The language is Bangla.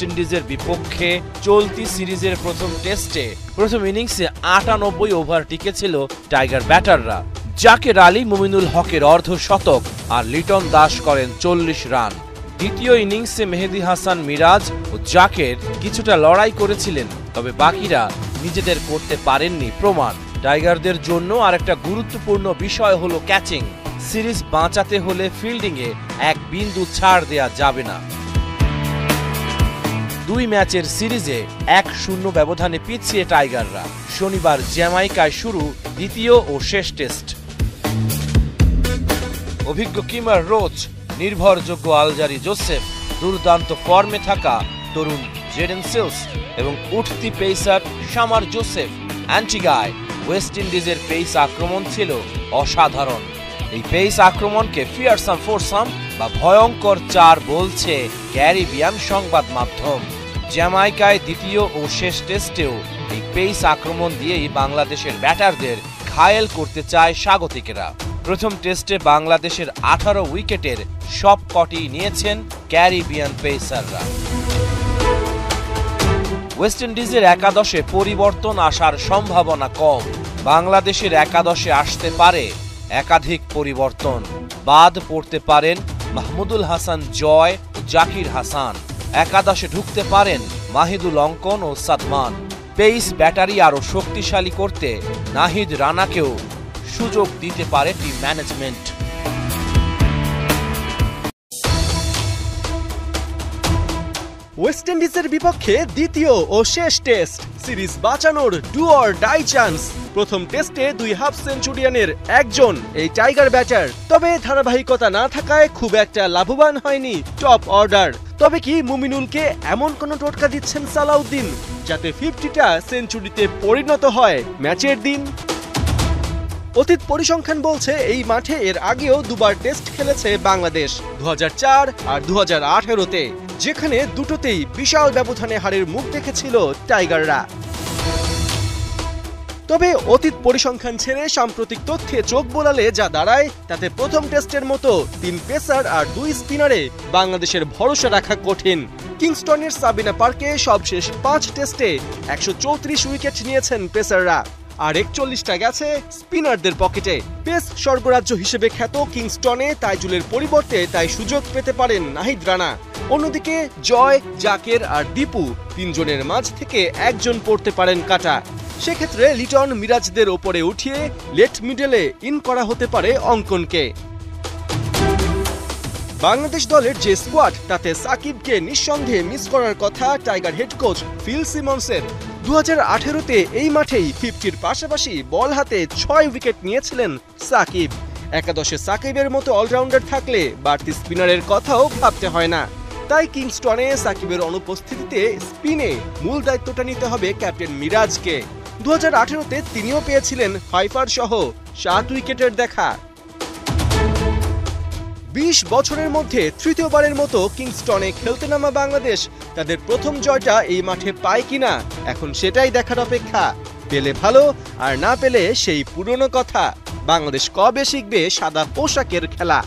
ইন্ডিজের বিপক্ষে চলতি সিরিজের প্রথম টেস্টে প্রথম ইনিংসে ৯৮ ওভার টিকেছিল টাইগার ব্যাটাররা। জাকের আলী মুমিনুল হকের অর্ধশতক আর লিটন দাস করেন ৪০ রান। দ্বিতীয় ইনিংসে মেহেদী হাসান মিরাজ ও জাকের কিছুটা লড়াই করেছিলেন, তবে বাকিরা নিজেদের করতে পারেননি প্রমাণ। টাইগারদের জন্য আরেকটা গুরুত্বপূর্ণ বিষয় হলো ক্যাচিং। সিরিজ বাঁচাতে হলে ফিল্ডিংয়ে এক বিন্দু ছাড় দেয়া যাবে না। ২ ম্যাচের সিরিজে ১-০ ব্যবধানে পিছিয়ে টাইগাররা। শনিবার জ্যামাইকায় শুরু দ্বিতীয় ও শেষ টেস্ট। অভিজ্ঞ কিমার রোচ, নির্ভরযোগ্য আলজারি জোসেফ, দুর্দান্ত ফর্মে থাকা তরুণ জেডেন সিলস এবং উঠতি পেসার শামার জোসেফ অ্যান্টিগায় ওয়েস্ট ইন্ডিজের পেস আক্রমণ ছিল অসাধারণ। এই পেস আক্রমণকে ফিয়ারসাম ফোরসাম বা ভয়ঙ্কর চার বলছে ক্যারিবিয়ান সংবাদ মাধ্যম। জ্যামাইকায় দ্বিতীয় ও শেষ টেস্টেও এই পেস আক্রমণ দিয়েই বাংলাদেশের ব্যাটারদের ঘায়েল করতে চায় স্বাগতিকেরা। প্রথম টেস্টে বাংলাদেশের ১৮ উইকেটের সব কটি নিয়েছেন ক্যারিবিয়ান পেসাররা। ওয়েস্ট ইন্ডিজের একাদশে পরিবর্তন আসার সম্ভাবনা কম। বাংলাদেশের একাদশে আসতে পারে একাধিক পরিবর্তন। বাদ পড়তে পারেন মাহমুদুল হাসান জয় ও জাকির হাসান। একাদশে ঢুকতে পারেন মাহিদুল অঙ্কন ও সাদমান। পেস ব্যাটারি আরও শক্তিশালী করতে নাহিদ রানাকেও সুযোগ দিতে পারে টিম ম্যানেজমেন্ট। ওয়েস্ট ইন্ডিজের বিপক্ষে দ্বিতীয় ও শেষ টেস্ট, সিরিজ বাঁচানোর ডু অর ডাই চান্স। প্রথম টেস্টে ২ হাফ সেঞ্চুরিয়ানের একজন এই টাইগার ব্যাটার, তবে ধারাবাহিকতা না থাকায় খুব একটা লাভবান হয়নি টপ অর্ডার। তবে কি মুমিনুলকে এমন কোন টোটকা দিচ্ছেন সালাউদ্দিন যাতে 50টা সেঞ্চুরিতে পরিণত হয় ম্যাচের দিন? অতীত পরিসংখ্যান বলছে এই মাঠে এর আগেও দুবার টেস্ট খেলেছে বাংলাদেশ, ২০০৪ আর ২০১৮-তে, যেখানে দুটোতেই বিশাল ব্যবধানে হারের মুখ দেখেছিল টাইগাররা। তবে অতীত পরিসংখ্যান ছেড়ে সাম্প্রতিক তথ্যে চোখ বোলালে যা দাঁড়ায় তাতে প্রথম টেস্টের মতো ৩ পেসার আর ২ স্পিনারে বাংলাদেশের ভরসা রাখা কঠিন। কিংস্টনের সাবিনা পার্কে সবশেষ ৫ টেস্টে ১৩৪ উইকেট নিয়েছেন পেসাররা, আর ৪১টা গেছে স্পিনারদের পকেটে। পেস স্বর্গরাজ্য হিসেবে খ্যাত কিংস্টনে তাইজুলের পরিবর্তে তাই সুযোগ পেতে পারেন নাহিদ রানা। অন্যদিকে জয়, জাকের আর দীপু তিনজনের মাঝ থেকে একজন পড়তে পারেন কাটা। সেক্ষেত্রে লিটন, মিরাজদের ওপরে উঠিয়ে লেট মিডলে ইন করা হতে পারে অঙ্কনকে। বাংলাদেশ দলের যে স্কোয়াড তাতে সাকিবকে নিঃসন্দেহে মিস করার কথা টাইগার হেড কোচ ফিল সিমন্সের। ২০১৮-তে এই মাঠেই 50-র পাশাপাশি বল হাতে ৬ উইকেট নিয়েছিলেন সাকিব। একাদশে সাকিবের মতো অলরাউন্ডার থাকলে বাড়তি স্পিনারের কথাও ভাবতে হয় না। তাই কিংস্টনে সাকিবের অনুপস্থিতিতে স্পিনে মূল দায়িত্বটা নিতে হবে ক্যাপ্টেন মিরাজকে। ২০১৮-তে তিনিও পেয়েছিলেন ফাইফার সহ ৭ উইকেটের দেখা। ২০ বছরের মধ্যে তৃতীয়বারের মতো কিংস্টনে খেলতে নামা বাংলাদেশ তাদের প্রথম জয়টা এই মাঠে পায় কিনা এখন সেটাই দেখার অপেক্ষা। পেলে ভালো, আর না পেলে সেই পুরনো কথা, বাংলাদেশ কবে শিখবে সাদা পোশাকের খেলা।